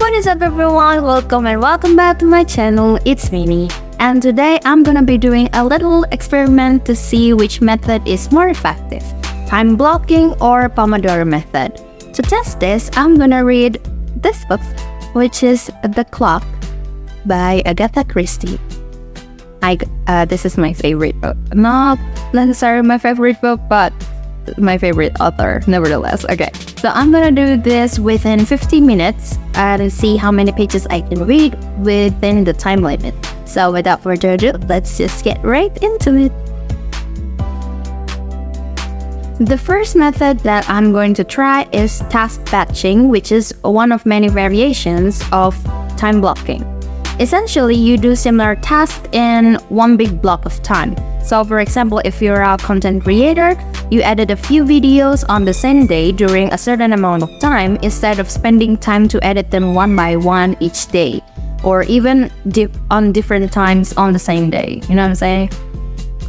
What is up everyone, welcome back to my channel. It's Mini, and today I'm gonna be doing a little experiment to see which method is more effective, time blocking or Pomodoro Method. To test this, I'm gonna read this book, which is The Clock by Agatha Christie. This is my favorite book. Not necessarily my favorite book, but my favorite author nevertheless. Okay, so I'm gonna do this within 50 minutes and see how many pages I can read within the time limit. So without further ado, let's just get right into it. The first method that I'm going to try is task batching, which is one of many variations of time blocking. Essentially, you do similar tasks in one big block of time. So for example, if you're a content creator, you edit a few videos on the same day during a certain amount of time instead of spending time to edit them one by one each day, or even on different times on the same day. You know what I'm saying?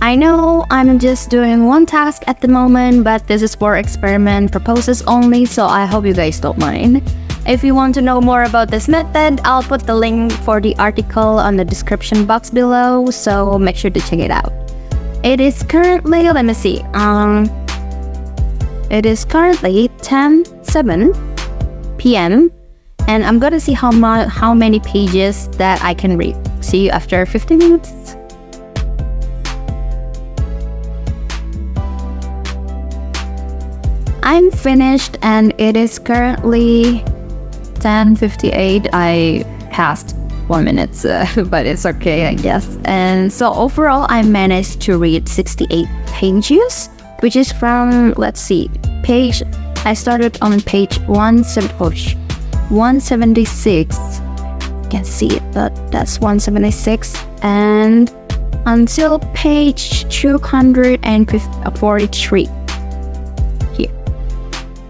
I know I'm just doing one task at the moment, but this is for experiment purposes only, so I hope you guys don't mind. If you want to know more about this method, I'll put the link for the article on the description box below, so make sure to check it out. It is currently, let me see, it is currently 10:07 p.m. and I'm gonna see how many pages that I can read. See you after 50 minutes. I'm finished and it is currently 10:58. I passed 1 minute, but it's okay, I guess. And so overall, I managed to read 68 pages, which is from, let's see, I started on page 176. You can see it, but that's 176. And until page 243. Here.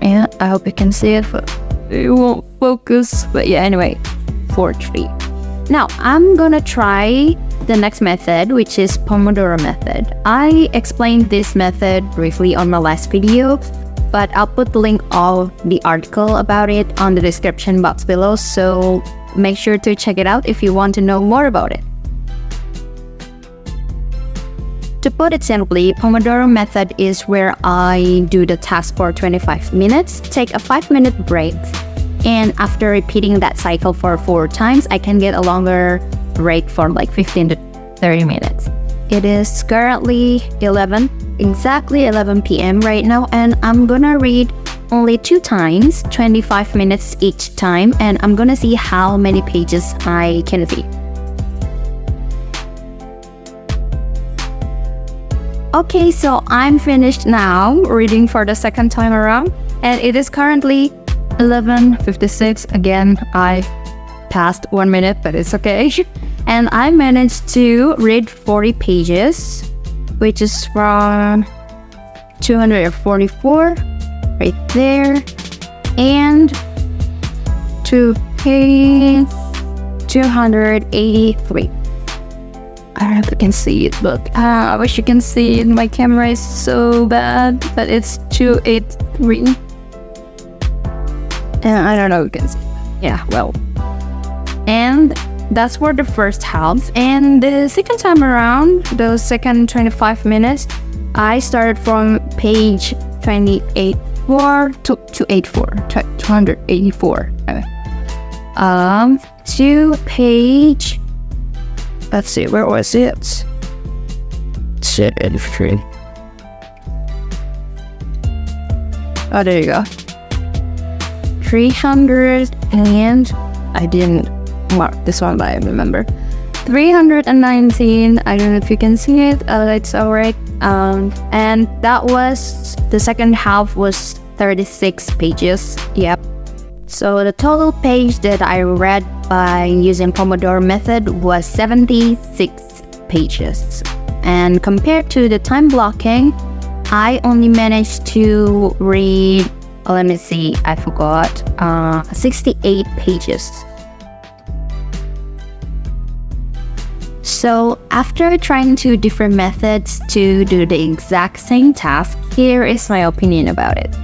Yeah, I hope you can see it, but it won't focus. But yeah, anyway, 43. Now, I'm gonna try the next method, which is Pomodoro Method. I explained this method briefly on my last video, but I'll put the link of the article about it on the description box below, so make sure to check it out if you want to know more about it. To put it simply, Pomodoro Method is where I do the task for 25 minutes, take a 5-minute break, and after repeating that cycle for 4 times, I can get a longer break for like 15 to 30 minutes. It is currently exactly 11 p.m. right now, and I'm gonna read only 2 times, 25 minutes each time, and I'm gonna see how many pages I can read. Okay, so I'm finished now reading for the second time around, and it is currently 11:56. Again, I passed 1 minute, but it's okay. And I managed to read 40 pages, which is from 244 right there, and to page 283. I don't know if you can see it, but I wish you can see it. My camera is so bad, but it's 283. And I don't know if you can see. Yeah, well. And that's for the first half. And the second time around, the second 25 minutes, I started from page 284 to 284. To page, let's see, where was it? 73. Oh, there you go. 300 and I didn't mark this one, but I remember 319. I don't know if you can see it. It's alright. And that was the second half was 36 pages. Yep. So the total page that I read by using Pomodoro Method was 76 pages. And compared to the time blocking, I only managed to read, let me see, I forgot, 68 pages. So after trying 2 different methods to do the exact same task, here is my opinion about it.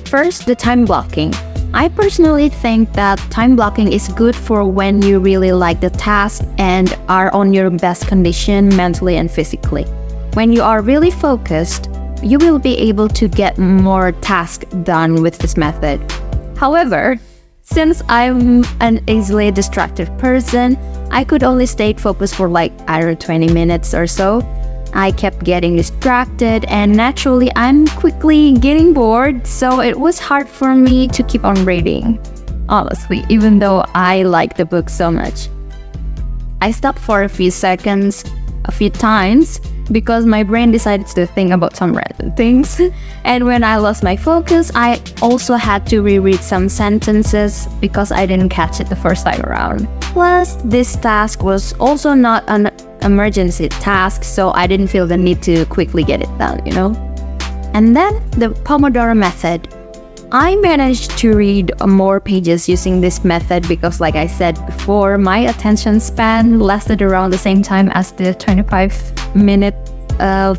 First, the time blocking. I personally think that time blocking is good for when you really like the task and are on your best condition mentally and physically. When you are really focused, you will be able to get more tasks done with this method. However, since I'm an easily distracted person, I could only stay focused for like, I don't know, 20 minutes or so. I kept getting distracted and naturally I'm quickly getting bored, so it was hard for me to keep on reading, honestly, even though I like the book so much. I stopped for a few seconds, a few times, because my brain decided to think about some random things. And when I lost my focus, I also had to reread some sentences because I didn't catch it the first time around. Plus, this task was also not an emergency task, so I didn't feel the need to quickly get it done, And then the Pomodoro Method. I managed to read more pages using this method because, like I said before, my attention span lasted around the same time as the 25-minute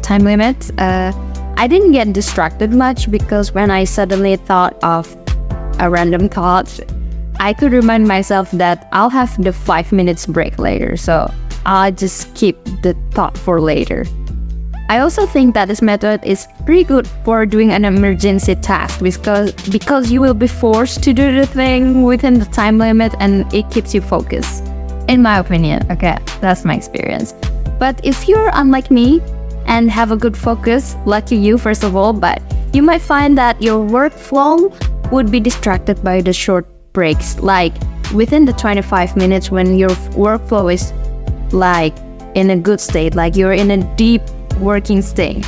time limit. I didn't get distracted much because when I suddenly thought of a random thought, I could remind myself that I'll have the 5 minutes break later, so I'll just keep the thought for later. I also think that this method is pretty good for doing an emergency task because you will be forced to do the thing within the time limit and it keeps you focused. In my opinion, okay, that's my experience. But if you're unlike me and have a good focus, lucky you first of all, but you might find that your workflow would be distracted by the short breaks, like within the 25 minutes when your workflow is like in a good state, like you're in a deep working state.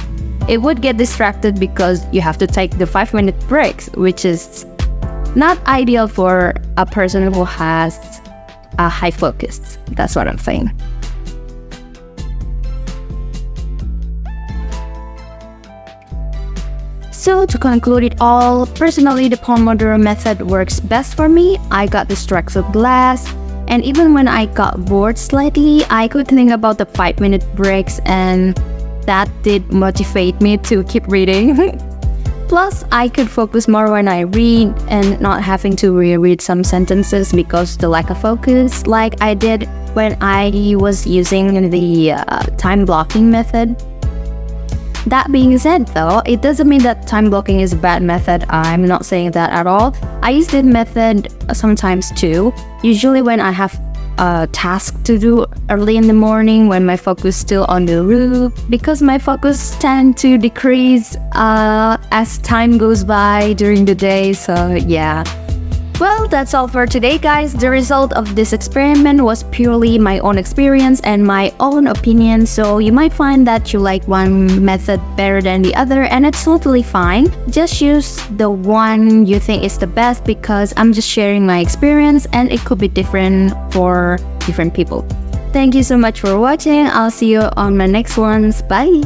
It would get distracted because you have to take the 5-minute breaks, which is not ideal for a person who has a high focus. That's what I'm saying. So to conclude it all, personally the Pomodoro Method works best for me. I got distracted less, and even when I got bored slightly, I could think about the 5-minute breaks, and that did motivate me to keep reading. Plus, I could focus more when I read and not having to reread some sentences because the lack of focus, like I did when I was using the time blocking method. That being said though, it doesn't mean that time blocking is a bad method. I'm not saying that at all. I use this method sometimes too, usually when I have a task to do early in the morning when my focus is still on the route, because my focus tends to decrease as time goes by during the day, so yeah. Well, that's all for today, guys. The result of this experiment was purely my own experience and my own opinion, so you might find that you like one method better than the other, and it's totally fine. Just use the one you think is the best because I'm just sharing my experience and it could be different for different people. Thank you so much for watching. I'll see you on my next ones. Bye!